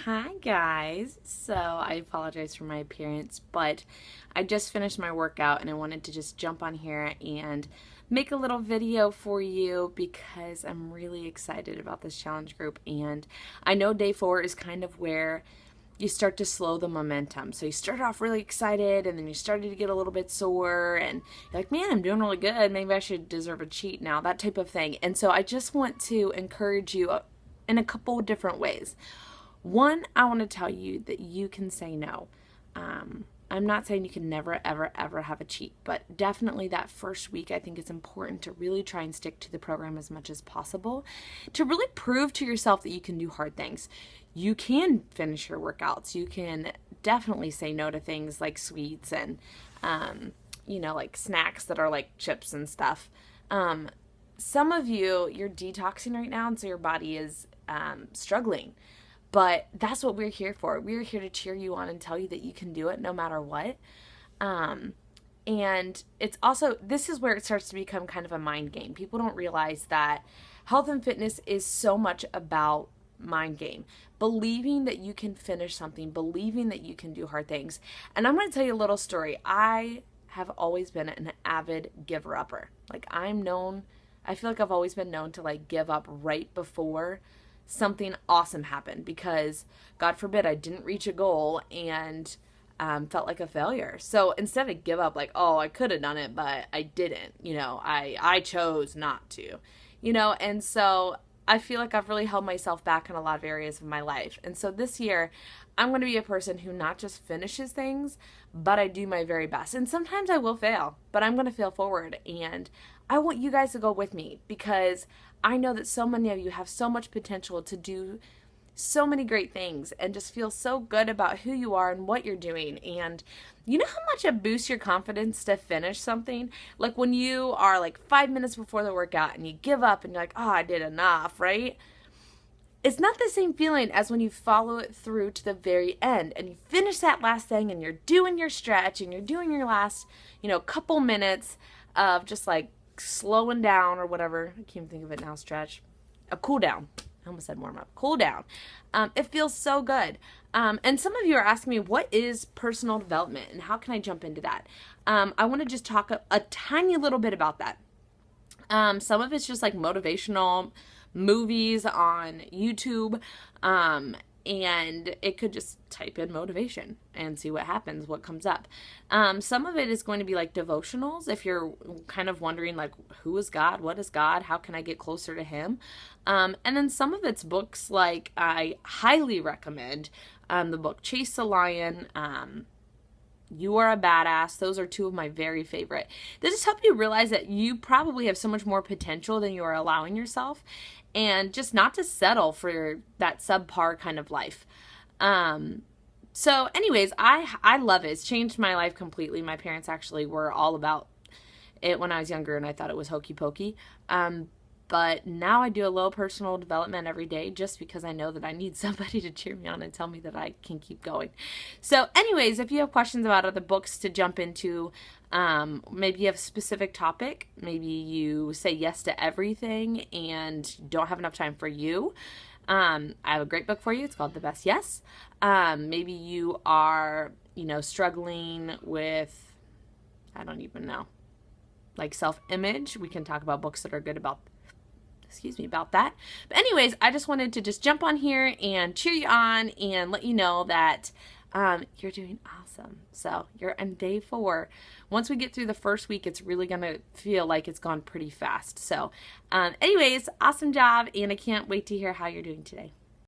Hi guys. So I apologize for my appearance, but I just finished my workout and I wanted to just jump on here and make a little video for you because I'm really excited about this challenge group. And I know day 4 is kind of where you start to slow the momentum. So you start off really excited and then you started to get a little bit sore and you're like, man, I'm doing really good. Maybe I should deserve a cheat now, that type of thing. And so I just want to encourage you in a couple of different ways. One, I want to tell you that you can say no. I'm not saying you can never, ever, ever have a cheat, but definitely that first week, I think it's important to really try and stick to the program as much as possible to really prove to yourself that you can do hard things. You can finish your workouts. You can definitely say no to things like sweets and, like snacks that are like chips and stuff. Some of you're detoxing right now, and so your body is struggling. But that's what we're here for. We're here to cheer you on and tell you that you can do it no matter what. And it's also, this is where it starts to become kind of a mind game. People don't realize that health and fitness is so much about mind game. Believing that you can finish something, believing that you can do hard things. And I'm going to tell you a little story. I have always been an avid giver-upper. I feel like I've always been known to give up right before something awesome happened because, God forbid, I didn't reach a goal and felt like a failure. So instead of give up, I could have done it, but I didn't, I chose not to, and so I feel like I've really held myself back in a lot of areas of my life. And so this year, I'm going to be a person who not just finishes things, but I do my very best. And sometimes I will fail, but I'm going to fail forward. And I want you guys to go with me because I know that so many of you have so much potential to do so many great things and just feel so good about who you are and what you're doing. And you know how much it boosts your confidence to finish something? Like when you are 5 minutes before the workout and you give up and you're like, oh, I did enough, right? It's not the same feeling as when you follow it through to the very end and you finish that last thing and you're doing your stretch and you're doing your last, couple minutes of just slowing down or whatever. I can't even think of it now. Stretch. A cool down. I almost said warm up. Cool down. It feels so good. And some of you are asking me, what is personal development and how can I jump into that? I want to just talk a tiny little bit about that. Some of it's just motivational movies on YouTube. And it could just type in motivation and see what happens, what comes up. Some of it is going to be devotionals. If you're kind of wondering who is God? What is God? How can I get closer to him? And then some of it's books I highly recommend the book Chase the Lion, You Are a Badass. Those are two of my very favorite. They just help you realize that you probably have so much more potential than you are allowing yourself, and just not to settle for that subpar kind of life. So anyways, I love it. It's changed my life completely. My parents actually were all about it when I was younger, and I thought it was hokey pokey. But now I do a little personal development every day just because I know that I need somebody to cheer me on and tell me that I can keep going. So anyways, if you have questions about other books to jump into, maybe you have a specific topic, maybe you say yes to everything and don't have enough time for you, I have a great book for you. It's called The Best Yes. Maybe you are, struggling with, I don't even know, self-image. We can talk about books that are good about that. But anyways, I just wanted to just jump on here and cheer you on and let you know that you're doing awesome. So you're on day 4. Once we get through the first week, it's really going to feel like it's gone pretty fast. So anyways, awesome job. And I can't wait to hear how you're doing today.